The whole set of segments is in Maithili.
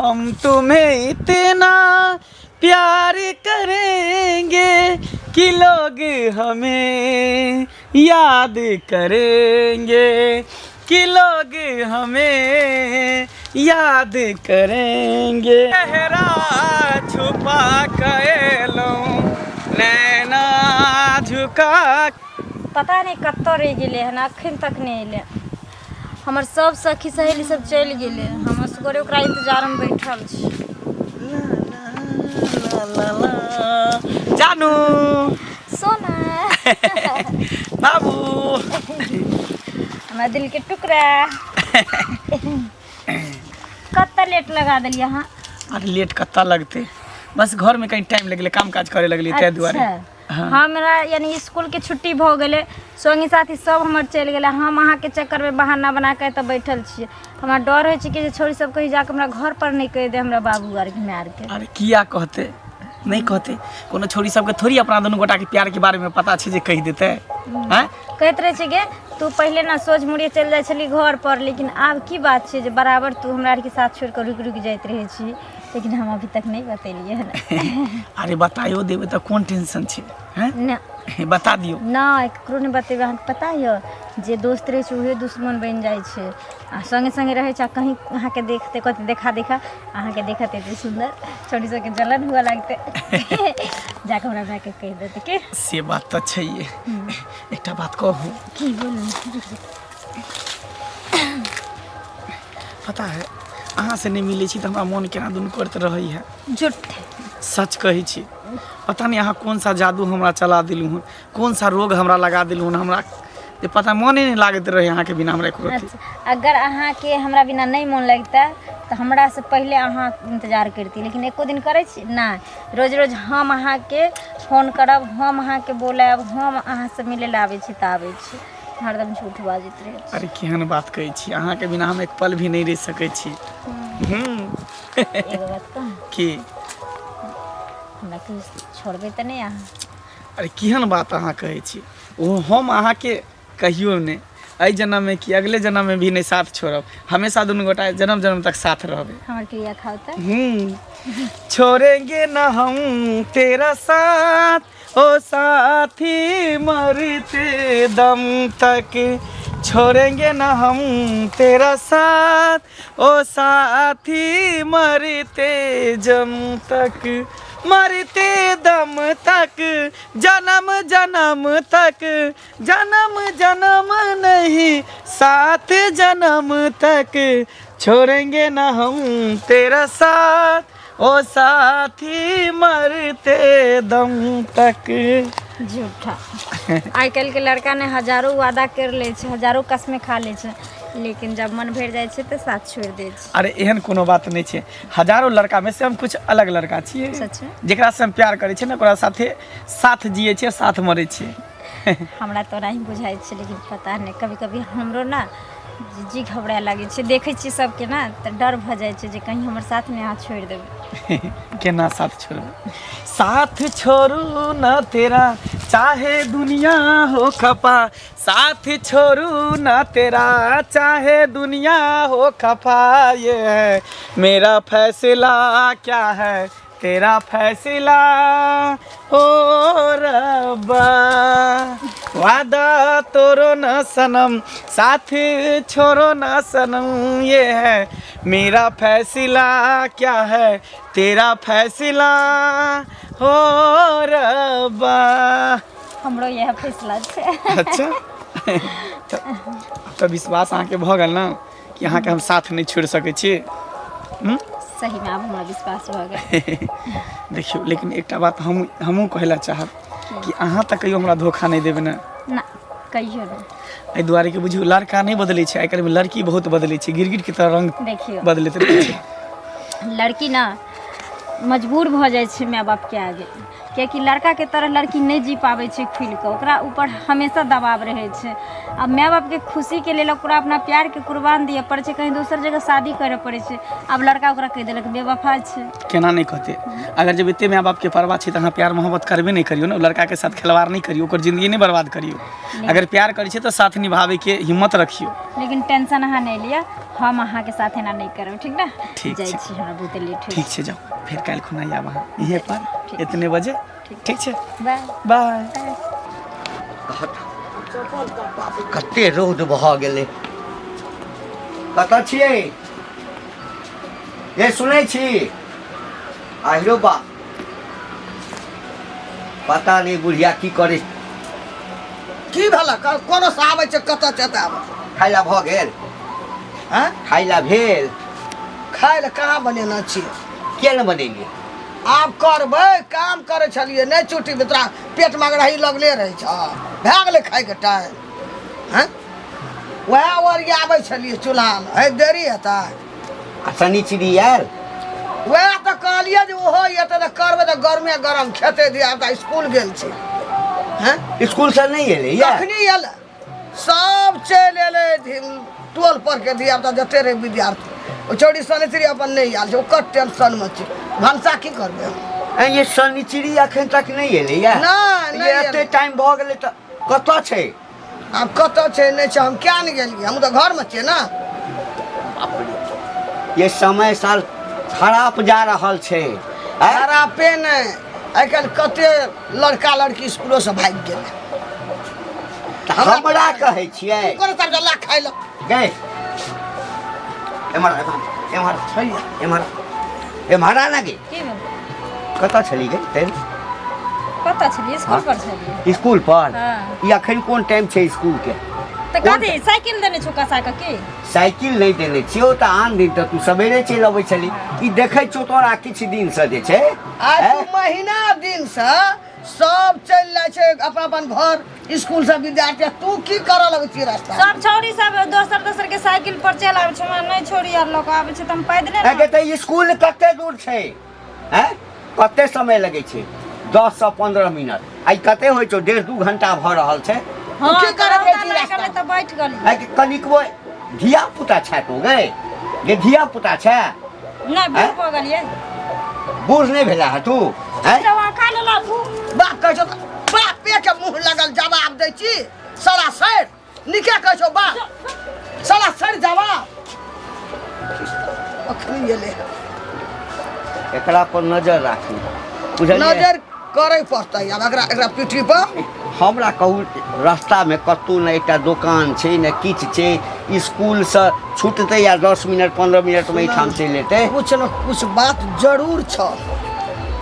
हम तुम्हें इतना प्यार करेंगे कि लोग हमें याद करेंगे, कि लोग हमें याद करेंगे। चेहरा छुपा के लूं, नैना झुका। पता नहीं कत्तो रह गेले हन, अखन तक नहीं अइले। हमर सब सखी सहेली सब चल गेले, हम असगरे ओकरा इंतजार में बैठल छी। ला ला ला। जानू सोना बाबू हमारा दिल के टुकड़ा। कत्ता लेट लगा दिल यहाँ। अरे लेट कत्ता लगते, बस घर में कहीं टाइम लगले, काम काज करे लगली तै दुआरे। हाँ। हमरा यानी स्कूल के छुट्टी भ गेले, संगी साथी सब हमर चल गेले, हम अहाँ के चक्कर में बहाना बना के त बैठल छियै। हमरा डर होइ छै कि छोरी सब कहीं जाके हमरा घर पर नहीं कह दे हमरा बाबू आर के मार के। अरे किया कहते, नहीं कहते, कोनो छोरी सबके थोड़ी अपना दोनों गोटा के प्यार के बारे में पता छै जे कह देते हैं। कहते रहे छै गे तू पहले ना सोच मुड़िए चल जाय छली घर पर, लेकिन आब की बात छै जे बराबर तू हमरा आर के साथ छोड़ कर रुक रुक जाइत रहे छी, लेकिन हम अभी तक नहीं बतेलिए है। अरे बताइयो देवे तो कौन टेंशन छै हैं? ना बता दियो ना, ककरो नहीं बतेबे। अहाँ पता है जे दोस्त रहे छै उहे दुश्मन बन जाय छै, आ संगे संगे रहे छै। कहीं अहाँ के देखते कहते देखा देखा अहाँ के देखते एते सुंदर छोटी सबके जलन हुआ लगते जाके हमरा जाके कह देते के से बात तो छैहे। एकटा बात कहू, की बोलू पता है अहाँ से नहीं मिले छी तो हमारा मन केना दुन करते रही है। झूठ सच कही छी, पता नहीं अहाँ कौन सा जादू हमरा चला दिलू हन, कौन सा रोग हमरा लगा दिलू हन, हमरा ये पता मने नहीं लागत रहे अहाँ के बिना हमरा एको रत्ती। अच्छा, अगर अहाँ के हमरा बिना नहीं मन लगता तो हमरा से पहले अहाँ इंतजार करती, लेकिन एको दिन करे छी ना। रोज रोज हम अहाँ के फोन करब, हम अहाँ के बोलब, हम अहाँ से मिले ला आवे छी त आवे छी, हरदम झूठ बाजत रहे छी। अरे केहन बात कहै छी, अहाँ के बिना हम एक पल भी नहीं रह सकै छी। एगो बात कहूँ की हमरा के छोड़बे त नहीं अहाँ? अरे केहन बात अहाँ कहै छी, वो हम अहाँ के कहियो नहीं, एहि जन्म में कि अगले जन्म में भी नहीं साथ छोड़ब, हमेशा दुनू गोटा जन्म जन्म तक साथ रहबे। हमार क्रिया खाओ त छोड़ेंगे ना हम तेरा साथ, ओ साथी मरते दम तक, छोड़ेंगे ना हम तेरा साथ, ओ साथी मरते जम तक, मरते दम तक, जन्म जन्म तक, जन्म जन्म नहीं साथ जन्म तक, छोड़ेंगे ना हम तेरा साथ, ओ साथी मरते दम तक। झूठा आइ काल्हि के लड़का ने हजारों वादा कर ले छै, हजारों कसमें खा ले छै, लेकिन जब मन भर जाए छै तो साथ छोड़ दे छै। अरे एहन कोनो बात नहीं छै, हजारों लड़का में से हम कुछ अलग लड़का छियै, सच में जेकरा से हम प्यार करे छै ना, ओकरा साथे साथ जिए छै, साथ मरे छै। हमरा तो नहीं बुझाई छै, लेकिन पता नहीं कभी कभी हमरो ना जी घबराए लगे छै, देखे छी सबके ना तो डर भ जाए छै जे कहीं हमर साथ में हाथ छोड़ देबे। केना साथ छोड़ू, साथ छोड़ू ना तेरा चाहे दुनिया हो खपा, साथ छोड़ू ना तेरा चाहे दुनिया हो खपा, ये है मेरा फैसला, क्या है तेरा फैसला हो रब्बा, वादा तोड़ो न सनम, साथ छोड़ो न सनम, ये है मेरा फैसला, क्या है तेरा फैसला हो रब्बा। हमरो यह फैसला छै। अच्छा तो विश्वास अहाँ के भ गेल ना कि अहाँ के हम साथ नहीं छोड़ सकै छी। सही में अब हमरा विश्वास भ गेल। देखियो लेकिन एकटा बात हमहूँ कहला चाहब कि अहाँ तक कहियो हमरा धोखा नहीं देबै ना। ना कहियो नहीं। एहि दुआरे कि बुझियो लड़का नहीं बदलै छै, आइ काल्हि में लड़की बहुत बदलै छै, गिरगिट के तरह रंग देखियो बदलैत रहै छै। लड़की ना मजबूर भ जाए छै माय बाप के आगे, कियाकि लड़का के तरह लड़की नहीं जी पाबै छै खुल के, ओकरा ऊपर हमेशा दबाव रहे छै। अब माय बाप के खुशी के लेल ओकरा अपना प्यार के कुर्बान दिए पड़े छै, कहीं दोसर जगह शादी करे पड़े छै। अब लड़का ओकरा कह देलक बेवफा छै, केना नहीं कहते। अगर जब इतने माँ बाप के परवाह छै तो अहाँ प्यार मोहब्बत करबे नहीं करियो ना, लड़का के साथ खिलवाड़ नहीं करियो, ओकर जिंदगी नहीं बर्बाद करियो। अगर प्यार करे छै तो साथ निभावे के हिम्मत रखियो। लेकिन टेंशन अहाँ नहीं लिया, हम अहाँ के साथ एना नहीं करब, ठीक ना। ठीक जाइ छै। छी, हमरा बहुत लेट ठीक छै, जाओ फिर काल्हि खुना आब अहाँ इहे पर इतने बजे। ठीक छै, बाय बाय। कते रौद भऽ गेलै। कतऽ छियै ये सुनै छी आहिरो बा पता नहीं बुढ़िया की करे। की भेल कोनो से आबै छै कतऽ चताब खाइ ला भऽ गेल? हैं खाइ ला भेल? खाय लए कहाँ बनेना छियै? किया न बनेलियै? आब करबै, काम करे छलियै नहीं छुट्टी तोरा पेट में रही लगले रहै छ, भए गेलै खाय के टाइम। हैं वएह ओरिया आबै छलियै चूल्हा में, है देरी हेतै? आ शनि चिड़ी आयल? वएह तऽ कहलियै जे ओहो एतै तऽ करबै तऽ गरमे गरम खेते दिया तऽ स्कूल गेल छै। हैं स्कूल से नहीं एलै या? कखनी एलै? सब चलि एलै टोल पर के धिया पुता जते रहे विद्यार्थी। ओ छोड़ी सनित्री अपन नहीं आयल छै, ओकर टेंशन में छै। भनसा की करबै हम? ये शनि चिड़ी अखन तक नहीं एलै या? नहीं, नहीं ये एते एलै। टाइम भऽ गेलै तऽ कतऽ छै? आब कतऽ छै नहि छै हम क्या नहीं गेलियै, हम तऽ घर में छियै ना। ये समय साल खराब जा रहल छै। हैं? खरापे नहीं, आइ काल्हि कते लड़का लड़की स्कूलों से भागि गेलै। तऽ हमरा कहै छियै कोन सब जल्ला खाइ लए गए एमहर एमहर एमहर एमहर ना गे। की भेल? कतऽ छली गे तेल? कतऽ छलियै? स्कूल पर छलियै। स्कूल पर? हाँ। ई अखन कोन टाइम छै स्कूल के? तऽ कथी साइकिल देने छौ कसा के की? साइकिल नहीं देने छियो तऽ आन दिन तऽ तू सवेरे चलि अबै छली। ई देखै छौ तोरा किछु दिन से जे छै आज हैं? दू महीना दिन से सब चलि जाइ छै अपन अपन घर स्कूल से विद्यार्थी। तू की करऽ लगै छी रास्ता? सब छौरी सब दोसर के साइकिल पर चल आबै छै, हमरा नहीं छोड़ी आर लोग आबै छै त हम पैदले हैं गे, तऽ स्कूल कते दूर छै? हैं कते समय लगै छै? 10 से 15 मिनट। आई कते होइ छौ? 1.5-2 घंटा भऽ रहल छै। हां की करब करब बेटी रास्ता? त बैठ गेली। आई कि कनिकबो धिया पुता छै तो गे? गे धिया पुता छै? नहीं भूल प गेलियै। बूढ़ नहीं भेला है तू? हैं जवा खा लेला भूख। बाप कहै छौ बापे के मुंह लगल जवाब दै छी। सारा सर निके कहै छौ बाप, सारा सर जवाब अखनी एले। एकरा पर नजर राखू, बुझलियै? नजर करे पड़तै अब एकरा पीठी पर। हमरा कहू रास्ता में कतौ न एकटा दुकान छै न किछु छै, स्कूल से छूटतै या 10 मिनट 15 मिनट में ठाम चलि एतै। कुछ न कुछ बात जरूर छ,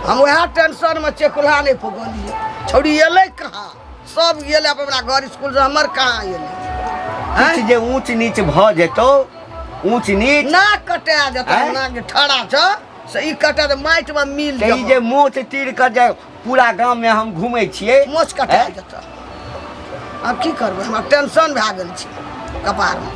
हम वह टेंशन में चेकुल्हा नहीं फुगलिए। छौड़ी एलै कहाँ? सब एलै अपना घर स्कूल से, हमर कहाँ एलै? किछु जे ऊंच नीच भऽ जेतौ, ऊंच नीच ना कटा जेतै हैं? ना के ठड़ा छ से ई कटा दे माटि में मिल तऽ ई जे मोच तीर के जे पूरा गांव में हम घूमै छियै मोच कटा हैं? जेतै। अब की करबै, हमरा टेंशन भए गेल छै कपार में।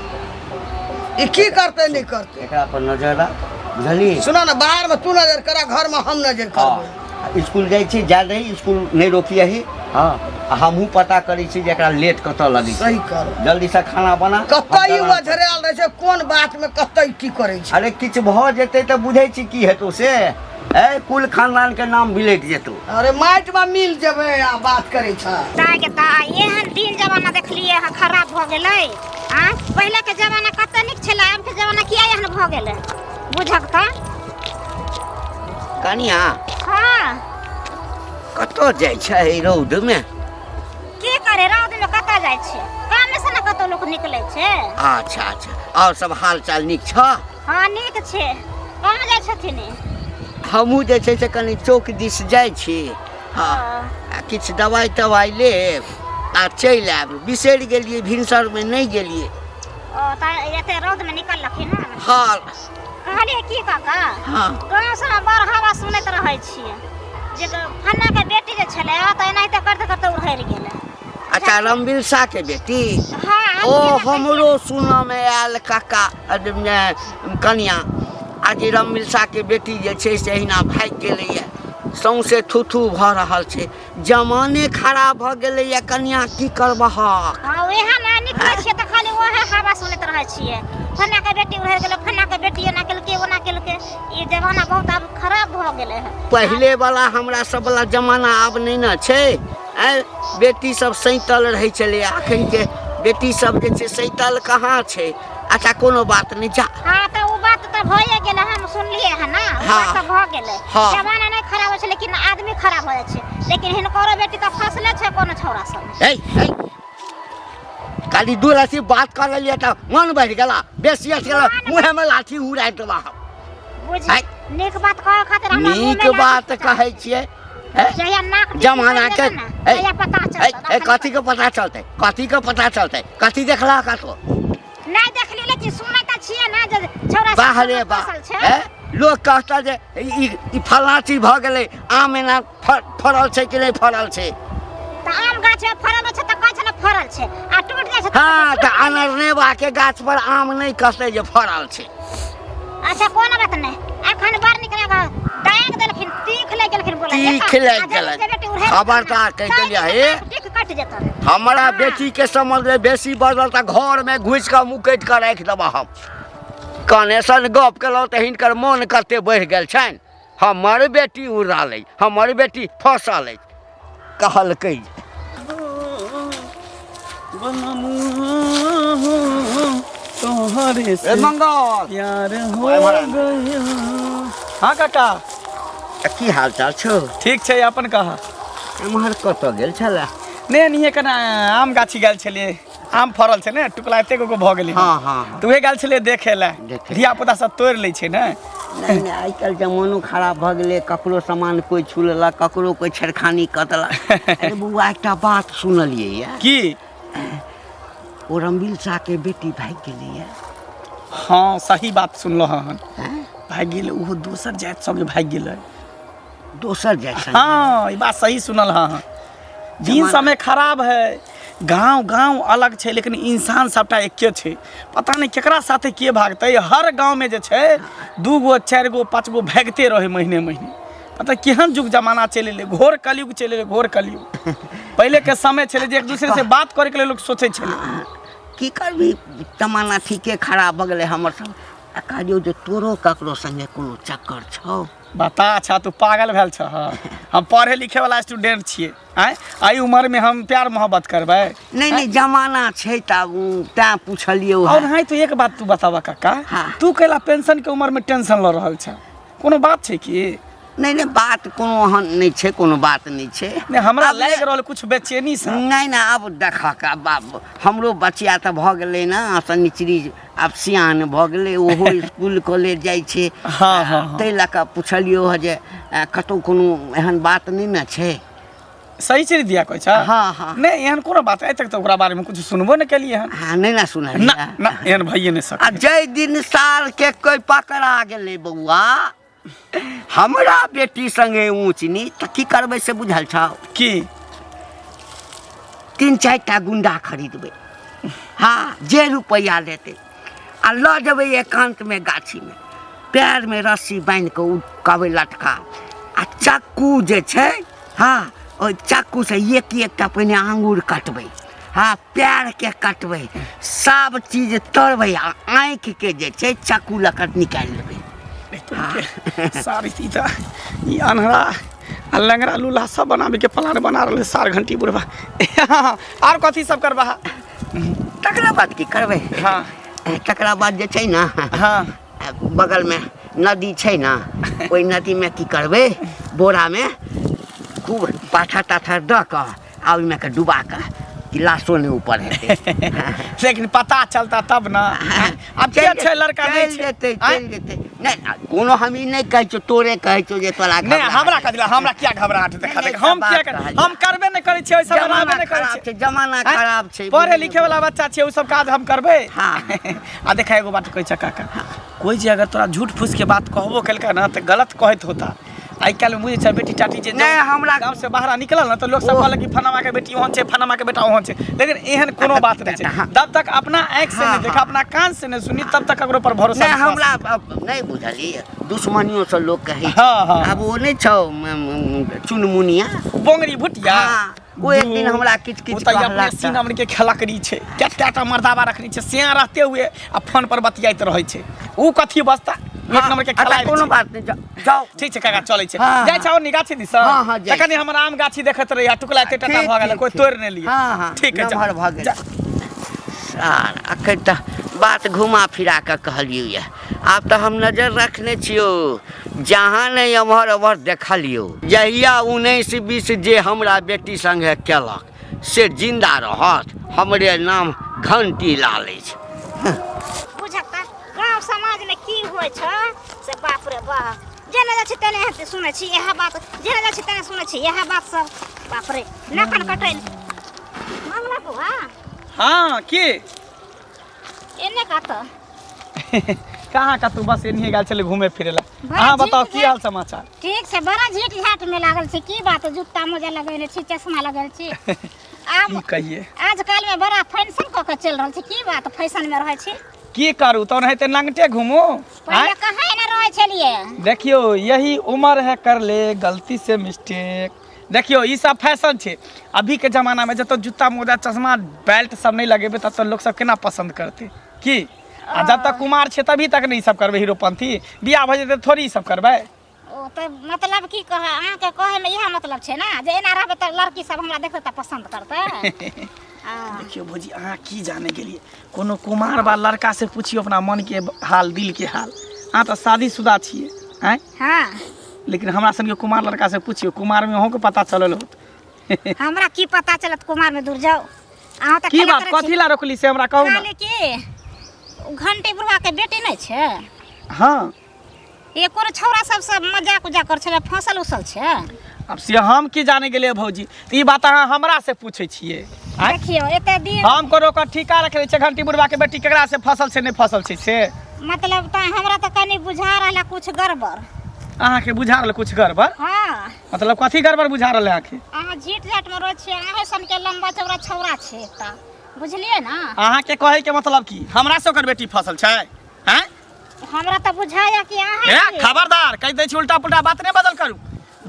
ई की करतै नहीं करतै? एकरा पर नजर राख, बुझली? सुना ना, बाहर में तू नजर करा, घर में हम नजर करबै। हाँ, स्कूल जाइ छी जा रही स्कूल नहीं रोकियही। हाँ आ हमहूँ पता करै छी जे एकरा लेट कतऽ लगै छै। सही कर जल्दी से खाना बना। कतई हम वझरेल रहे छै, कोन बात में कतई की करे छै? अरे किछु भऽ जेतै तऽ बुझै छी की हेतौ से। ए कुल खानदान के नाम बिलट जेतौ। अरे माटि में मिल जेबै आ बात करे छ। ताके ता एहन दिन जमाना देखलिए हँ खराब भ गेलै। आ पहिले के जमाना कते नीक छलै, अब के जमाना किया एहन भ गेलै बुझक त? कनिया हाँ कतऽ जाइ छै एहि रौद में? की करे रौद में कतऽ जाइ छै? काम से न कतौ लोग निकलै छै। अच्छा अच्छा, और सब हाल चाल नीक छ? हाँ नीक छै। कहाँ जाइ छथिन? हमहूँ जे छै से कनि चौक दिस जाइ छी। हाँ आ किछु दवाइ तवाइ लेब आ चलि आयब। बिसरि गेलियै, भिनसर में नहीं गेलियै। ओ त एते रौद में निकललखिन न। हाँ कहलिए की काका, हाँ गाँव से बड़ हवा सुनैत रहै छियै जे फन्ना के बेटी जे छलै त एनाहिते करते करते उड़ि गेलै। अच्छा रमबिलसा के बेटी? हाँ ओ हमरो सुनऽ में आयल काका कनिया, आज रमबिलसा के बेटी जे छै से अहिना भागि गेलैए। सौंसे थुथू भऽ रहल छै जमाने खराब भऽ गेलैए कनिया की करबह हाँ वएह ना निकलै छियै तऽ खाली वएह हवा सुनैत रहै छियै फन्ना के बेटी उड़ि गेलै फन्ना के बेटी एना केलकै ओना केलकै ई जमाना बहुत अब खराब भऽ गेलै है पहिले वाला हमरा सब वाला जमाना आब नहीं ना छै बेटी सब सैतल रहै छलै अखन के बेटी सब जे छै सैतल कहाँ छै अच्छा कोनो बात नहीं जा हाँ तो वो बात तो भइए गेलै हम सुनलिए है ना वो हाँ। बात तो भऽ गेलै हाँ। जमाना नहीं खराब होइ छै लेकिन आदमी खराब हो जाइ छै लेकिन हिनकरो बेटी तो फसले छै कोनो छौड़ा सब ए काली दू राशि बात कर लेलिए तो मन बढ़ गेला बेसी अस गेला मुँह में लाठी उड़ाइ देबा बुझी आइ। नीक बात कहे खातिर हमरा मुंह नीक में बात कहै छियै जहिया नाक जमाना के जहिया पता चलतै कथी के पता चलतै कथी के पता चलतै कथी देखला का तो नहीं देखली लेकिन सुनै त छियै ना जे छौड़ा सब बाह रे बाह फसल छै लोग कहता जे ई फलना चीज भऽ गेलै आम एना फड़ल छै कि नहीं फड़ल छै त आम गाछ में फड़ल छै त कहै छै ना फड़ल छै आ टूट जाइ छै हाँ तऽ अनरनेबा के गाछ पर आम नहीं कहतै जे फड़ल छै अच्छा कोनो बात नहीं एखन बार निकलेगा दाग देलखिन तीख ले गेलखिन बोला तीख लागि गेलै। खबरदार कहि देलियै हे। तीख कट जेतै हमारा बेटी के समझ में बेसी बढ़ल तऽ घर में घुस के मुकैट के राखि देबा हम कनेसन गप केलहुँ तऽ हिनकर मोन कते बढ़ि गेल छनि हमर बेटी उड़ल अछि हमर बेटी फंसल अछि कहलकै तोहरे से मंगल प्यार हो ओए महाराज। गया। हाँ काका की हाल चाल छौ ठीक छै अपन कहा एम्हर कतऽ गेल छलै ने निहे कना आम गाछी गेल छलिए आम फरल छै ने टुकला एते गो भऽ गेलै हाँ हाँ तऽ उहे गेल छलिए देखे लए देखे। धिया पुता सब तोड़ि लै छै ने नहीं नहीं आइ काल्हि जमानो खराब भऽ गेलै ककरो सामान कोइ छू लेलक ककरो कोइ छेड़खानी कऽ देलक अरे बौआ एकटा बात सुनलियै यऽ की ओ रमबिल शाह के बेटी भागि गेलै यऽ हाँ सही बात सुनलहुँ हन हैं? भागि गेलै ओहो दोसर जाति संगे भागि गेलै दोसर जैसन हाँ ये बात सही सुनल हाँ दिन समय खराब है गांव गांव अलग छै लेकिन इंसान सबटा एके छै पता नहीं केकरा साथे के भागतै हर गांव में जे छै 2 गो 4 गो 5 गो भागते रहे महीने महीने पता केहन युग जमाना चलि एलै घोर कलयुग चलि एलै घोर कलयुग पहले के समय छलै जे एक दूसरे से बात करे के लेल लोग सोचै छलै की करबी जमाना ठीके खराब भऽ गेलै हमर सब आ कहलियौ जे तोरो ककरो संगे कोनो चक्कर छौ बता अच्छा तू पागल भेल छ हम पढ़े लिखे वाला स्टूडेंट छियै आय एहि उम्र में हम प्यार मोहब्बत करबै नहीं नहीं जमाना छै तब तैं पूछलियौ और हाय तो एक बात तू बतावा काका हाँ। तू कैला पेंशन के उम्र में टेंशन ल रहल छ कोनो बात छै की नहीं नहीं बात कोनो ओहन नहीं छै कोनो बात नहीं छै नहीं हमरा अब लाग रहल कुछ बेचैनी सा नहीं नहीं अब देखा का बाप हमरो बचिया तऽ भऽ गेलै ना शनिचरी आब सियान भऽ गेलै ओहो स्कूल कॉलेज जाइ छै हाँ, हाँ, हाँ। ताहि लऽ कऽ पुछलियौ हँ जे कतहु कोनो एहन बात नहि ने छै सही चीज दिया कहै छ हाँ, हाँ। नहीं एहन कोनो बात आइ तक तो ओकरा बारे में कुछ सुनबो नहीं केलिए हन हाँ नहीं ना ना सुनलियै ना एहन भइए नहीं आ सकै जै दिन साल के कोई पकड़ा गेलै बौआ हमरा बेटी संगे ऊँच नीच तऽ की करबै से बुझल छौ की 3-4 टा गुंडा खरीदबै हाँ जे रुपैआ लेतै आ लऽ जेबै एकांत में गाछी में पैर में रस्सी बांधि कऽ कहबै लटका आ चक्कू जे छै हाँ ओहि चक्कू से एक पहिने आंगूर कटबै हाँ पैर के कटबै सब चीज तोड़बै आ आँखि के जे छै चक्कू लऽ निकालि लेबै सारी सीता ये अनहरा आ लंगड़ा लूल्हा सब बनाबे के प्लान बना रहले 4 घंटी बुढ़वा और कथी सब करबा तकरा बाद की करबै हाँ तकरा बाद जे छै ने हाँ बगल में नदी छै ना ओहि नदी में की करबै बोरा में खूब पाथा टाथा दऽ कऽ आ ओहिमे के डुबा कऽ कि लाशो नहीं ऊपर हेतै लेकिन पता चलता तब ना अब के छै लड़का नहीं चलि छै जेतै चलि जेतै नहीं कोनो हम ई नहीं कहै छौ तोरे कहै छौ जे तोरा नहीं हमरा कह दिला हमरा क्या घबराहट देखा देख हम क्या कर हम करबे नहीं करै छियै सब जमाना बनाबे नहीं करै खराब छियै छै जमाना खराब छै पढ़े लिखे वाला बच्चा छियै उ सब काज हम करबै हाँ। आ देखा एगो बात कहै छ काका कोई जे अगर तोरा झूठ फूस के बात कहबो केलका ना त गलत कहत होता आई काल में बुझे छ बेटी टाटी जे नहीं, हमरा- गांव से बाहर निकलल ना तो लोग सब ओ। कहलक कि फनामा के बेटी वहां छे, फनामा के बेटा वहां छे, लेकिन एहन कोनो बात नहीं छे। हाँ। जब तक अपना आंख से हाँ, नहीं देखा, हाँ। अपना कान से नहीं सुनी, तब तक ककरो पर भरोसा नहीं विश्वास हमरा अब नहीं बुझलिए दुश्मनियों से लोग कहे हाँ, हाँ। अब वो नहीं छौ चुनमुनिया बोंगरी भुटिया हाँ, वो एक दिन हमरा किच किच कहला कहलक अपने सीना में के खेला करी छे, क्या मर्दावा रखनी छे, सिया रहते हुए आ फोन पर बतियाइत रहे छे, ऊ कथी बस्ता एक नंबर के खेला कोनो बात नहीं जाओ ठीक छे काका चलै छे हाँ, जाय छौ निगाछी दिस हाँ, हाँ, जाय। तखनी हमर आम गाछी देखत रही टुकला एते टटा ठीक, भ गेल ठीक, कोई ठीक। तोड़ नहीं लिए हाँ, हाँ, ठीक है नमहर भऽ गेल। सार अखन तऽ बात घुमा फिरा कऽ कहलियै यऽ आब तऽ हम नजर रखने छियौ जहाँ नहीं एम्हर एम्हर देखलियौ जहिया 19-20 जे हमरा बेटी संगे केलक से जिंदा रहत हमरे नाम घंटी लाल अछि। बुझता गाँव समाज में की होइ छ से बाप रे बाप जेना जाइ छी तेने हेतै सुनै छी इएह बात, जेना जाइ छी तेने सुनै छी इएह बात सब, बाप रे नखन कटैल मामला बुआ हां की एने काट कहाँ का तू बस एनिए गेल छले घूमे फिरे ला बड़ा हां बताओ झीट की है। हाल समाचार ठीक छै बड़ा झीट झाट में लागल छै की बात, जूता मोजा लगैले छी, चश्मा लगैले छी आब की कहिए आजकल में बड़ा फैशन कऽ के चल रहल छै की बात, फैशन में रहै छी की करू तो नहीं लंगटे घूमो पहिले कहाँ एने रहै छलिए देखियो यही उम्र है कर ले गलती से मिस्टेक। देखियो ई सब फैशन छे अभी के जमाना में जब जूता मोजा चश्मा बेल्ट सब नहीं लगेबे तब तो लोग सब केना पसंद करते की आ जब तक कुमार छे तभी तक नहीं सब करबे हीरोपंथी, बियाह भ जेते थोड़ी ई सब करबे। ओ तऽ मतलब की कहे अहाँ के कहे में यह मतलब छै ना जे एना रहबे त लड़की सब हमरा देखते त पसंद करते देखियो भौजी अहाँ की जाने गेलिए कोनो कुमार बा लड़का से पूछियो अपना मन के हाल दिल के हाल, अहाँ तो शादीशुदा छिए हैं हाँ लेकिन हमरा संगे कुमार लड़का से पूछियो कुमार में अहों के पता चलल होत हमरा की पता चलत कुमार में दूर जाओ अहाँ त की बात कथी ला रोकली से हमरा कहू ना। खाली की घंटी बुढ़वा के बेटी नहीं छै हाँ ये कोनो छौरा सब मजाक उजाक कर छले फसल उसल छै अब से हम की जाने गेलिए भौजी तो ई बात अहाँ हमरा से पूछे छिए आँय? देखियो एते दिन हम कोनो का ठिका रखले छै घंटी बुढ़वा के बेटी केकरा से फसल से नहीं फसल छै से मतलब त हमरा त कनी बुझा रहला कुछ गड़बड़ अहाँ के बुझा रहल कुछ गड़बड़, हाँ मतलब कथी गड़बड़ बुझा रहल अहाँ के अहाँ झीट झाट में रह छियै अहाँ सन के लंबा चौड़ा छौरा छै एकटा बुझलिए ना अहाँ के कहे के मतलब की हमरा से ओकर बेटी फसल छै हैं हमरा त बुझाया कि अहाँ ए छियै। खबरदार कह दै छी उल्टा पुल्टा बात नहीं बदल करू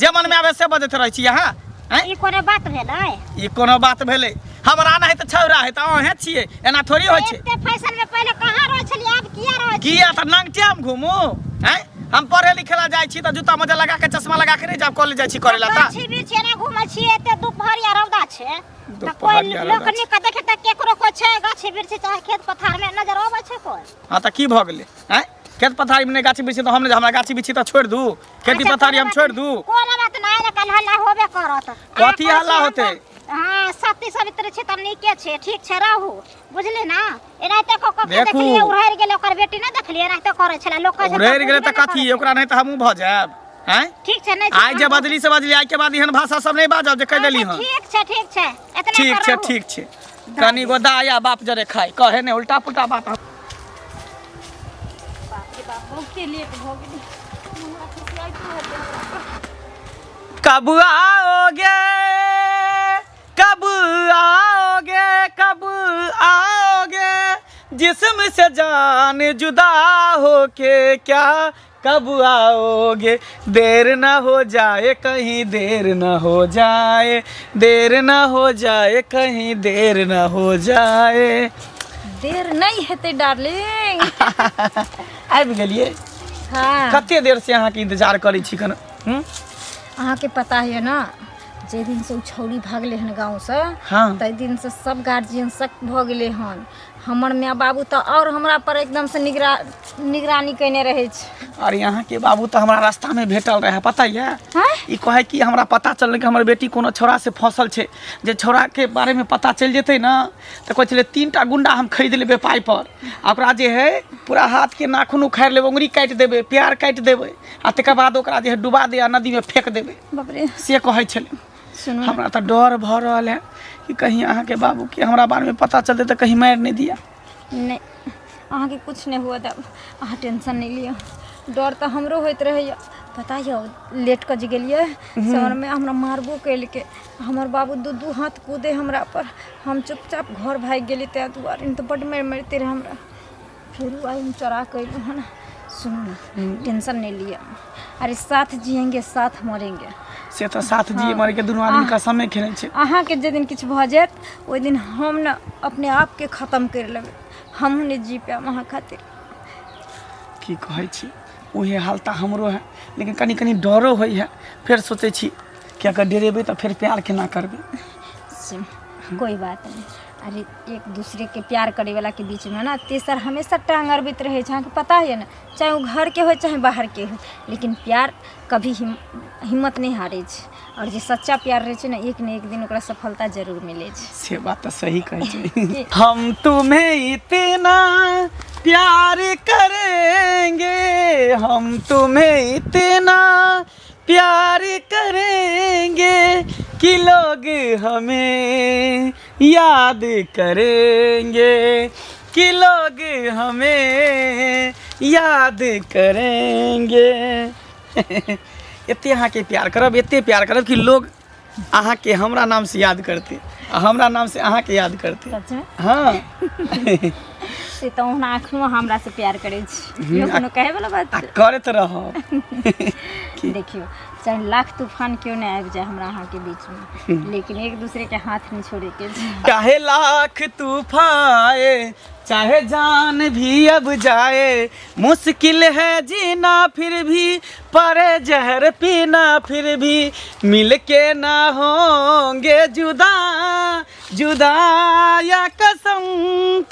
जे मन में आवे से बजैत रहै छी अहाँ हैं ई कोनो बात भेलै ई कोनो बात भेलै हमरा नहीं त छौरा है त अहे छिए एना थोड़ी होय छै एते फैशन में पहले कहाँ रहै छलिए आब किया रहै छी किया त नंगटे हम घूमू हैं हम पढ़े लिखे ला जाय छी त जूता मोजा लगा के चश्मा लगा के नहीं जाब कॉलेज जाय छी करे ला त छी भी छै ना घुमै छी एते दुपहरिया रौदा छै त कोई दुपहरिया लोक रौदा निक देखे त केकरो को छै गाछी बिरछी चाहे खेत पथार में नजर आबै छै कोई हाँ त की भ गेलै हैं खेत पथारी में नहीं गाछी बिछी तो हमने हमरा गाछी बिछी तो छोड़ दू खेती अच्छा, पथारी हम कोनो छोड़ बात- दू कोनो बात नहीं ना कल हल्ला होबे करत कथी हल्ला होते? हां सती सवित्र छै त नीके छै ठीक छै रहू बुझली ना एनाते को को देखू। देखलिए उड़ार गेले ओकर बेटी ना देखलिए एनाते करे छला लोक कहै छै उड़ेर गेलै त कथी ओकरा नहीं त हमहू भ जायब हैं ठीक छै नहीं आइ जे बदली से बदली आइ के बाद एहन भाषा सब नहीं बाजब जे कह देली हन ठीक छै एतने ठीक पर छै रहू। ठीक छै कनी गो दाया बाप जरे खाई कहे ने उल्टा पुल्टा बात कब आओगे कब आओगे कब आओगे जिस्म से जान जुदा हो के क्या कब आओगे देर ना हो जाए कहीं देर ना हो जाए देर ना हो जाए कहीं देर ना हो जाए देर नहीं हेतै डार्लिंग आबि गेलिए हाँ कते देर से अहाँ के इंतजार करै छी कन अहाँके पता है ना जे दिन से उ छौरी भागले हन गाँव से हाँ। तै दिन से सब गार्जियन शक भ गेले हन हमर माय बाबू तो और हमरा पर एकदम से निगरानी कैने रहे छै। और यहाँ के बाबू तो हमारा रास्ता में भेटल रहे पता है हाँ? ई कहे कि हमरा पता चल कि हमर बेटी कोनो छोरा से फसल छे जे छोरा के बारे में पता चल जेते ना तो कहे छले 3टा गुंडा हम खरीद लेबे पाई पर आ ओकरा जे है पूरा हाथ के नाखून उखाड़ लेबे उंगली काट देबे प्यार काट देबे आ तकर बाद ओकरा जे है डुबा दे आ नदी में फेंक देबे बाप रे से कहे छले। सुनो हमरा तो डर भ रहल है कि कहीं अहाँ के बाबू के हमरा बारे में पता चलते तो कहीं मार नहीं दिया। नहीं अहाँके कुछ नहीं हुआ तब अहाँ टेंशन नहीं लियो डर तो हमरो होइत रहैया पता है लेट कर गेलिए समर में हमरा मारबो कैलके हमर बाबू दू हाथ कूदे हमरा पर हम चुपचाप घर भाग गेली तै दुआरे तो बड मारते रहे हमरा फिर आई हम चोरा कैलू है ना सुनो ना टेंशन नहीं लिया अरे साथ जिएंगे साथ मरेंगे से तो साथ जिए मरे के दोनों आदमी का समय खेले छे अहाँ के जे दिन किछु भ जात ओइ दिन हम न अपने आप के खत्म कर लेबै हम नहीं जी पाएब अहाँ खातिर की कहै छी ओहे हालता हमरो है लेकिन कनी कनी डरो होइ है फिर सोचे छी कि अगर डरेबै तो फिर प्यार केना करबै सुन, कोई बात नहीं अरे एक दूसरे के प्यार करे वाला के बीच में ना तेसर हमेशा टांग अरबित रहे छै अहाँके पता है ना चाहे वो घर के हो चाहे बाहर के हो लेकिन प्यार कभी हिम्मत नहीं हारे छै और जे सच्चा प्यार रहे छै ना एक न एक दिन ओकरा सफलता जरूर मिले छै से बात तो सही कहै छै हम तुम्हें इतना प्यार करेंगे हम तुम्हें इतना प्यार करेंगे कि लोग हमें याद करेंगे कि लोग हमें याद करेंगे एते अहाँ के प्यार करब एते प्यार करब कि लोग अहाँ के हमरा नाम से याद करते आ हमरा नाम से अहाँ के याद करते सच में हाँ से तो ओना एखनो हमरा से प्यार करे छी यो कोनो कहे वाला बात आ करत रहो देखियो चाहे लाख तूफान क्यों नहीं आबि जाए हमरा अहाँ के बीच में लेकिन एक दूसरे के हाथ नहीं छोड़े के छै। चाहे लाख तूफान आए चाहे जान भी अब जाए मुश्किल है जीना फिर भी परे जहर पीना फिर भी मिल के ना होंगे जुदा जुदा या कसम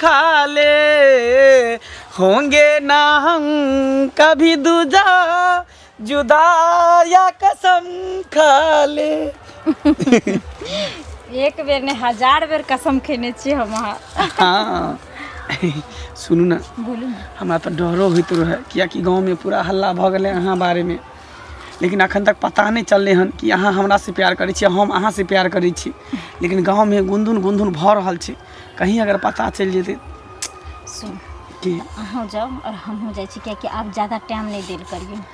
खा ले होंगे ना हम कभी दूजा जुदा या कसम खा ले एक बेर ने 1000 बेर कसम खेने छी हम अहाँ हाँ सुनू ना बोलू ना हमरा तो डरो होइत रहे कियाकि गाँव में पूरा हल्ला भ गए अहाँ बारे में लेकिन अखन तक पता नहीं चलले हन कि अहाँ हमरा से प्यार करै छी हम अहाँ से प्यार करै छी लेकिन गाँव में गुनधुन गुनधुन भ रहल छै कहीं अगर पता चल जेतै सुन कि अहाँ जाओ और हम हो जाइ छी कियाकि आप ज़्यादा टाइम नहीं देल करियो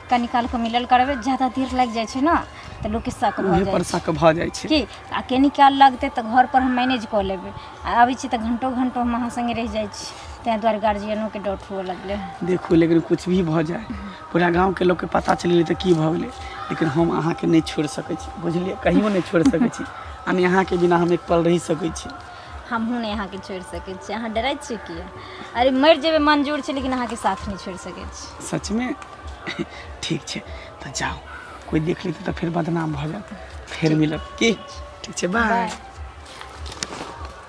कनी काल के मिलल करबे ज़्यादा देर लग जाइ छै ना तो लोग के शक भ उहे जाइ पर छै शक भ जाइ छै कि आ कनी काल लगते तो घर पर हम मैनेज कऽ लेबै आ आबै छी तो घंटो घंटो हम अहाँ संगे रह जाइ छी तैं दुआरे गार्जियनो के डाउट हुए लगले देखू लेकिन कुछ भी भ जाए पूरा गाँव के लोग के पता चल गेलै तऽ की भ गेलै लेकिन हम अहाँ के नहीं छोड़ सकै छी बुझलिए कहियो नहीं छोड़ सकै छी यानी अहाँ के बिना हम एक पल रह सकै छी हमहूँ नहीं अहाँ के छोड़ सकै छी अहाँ डरै छी किया अरे मरि जेबै मंजूर छै लेकिन अहाँ के साथ नहीं छोड़ सकै छी सच में ठीक छै तो जाओ कोई देख लेते तो फिर बदनाम भ जात फिर मिलब की ठीक छै बाय बाय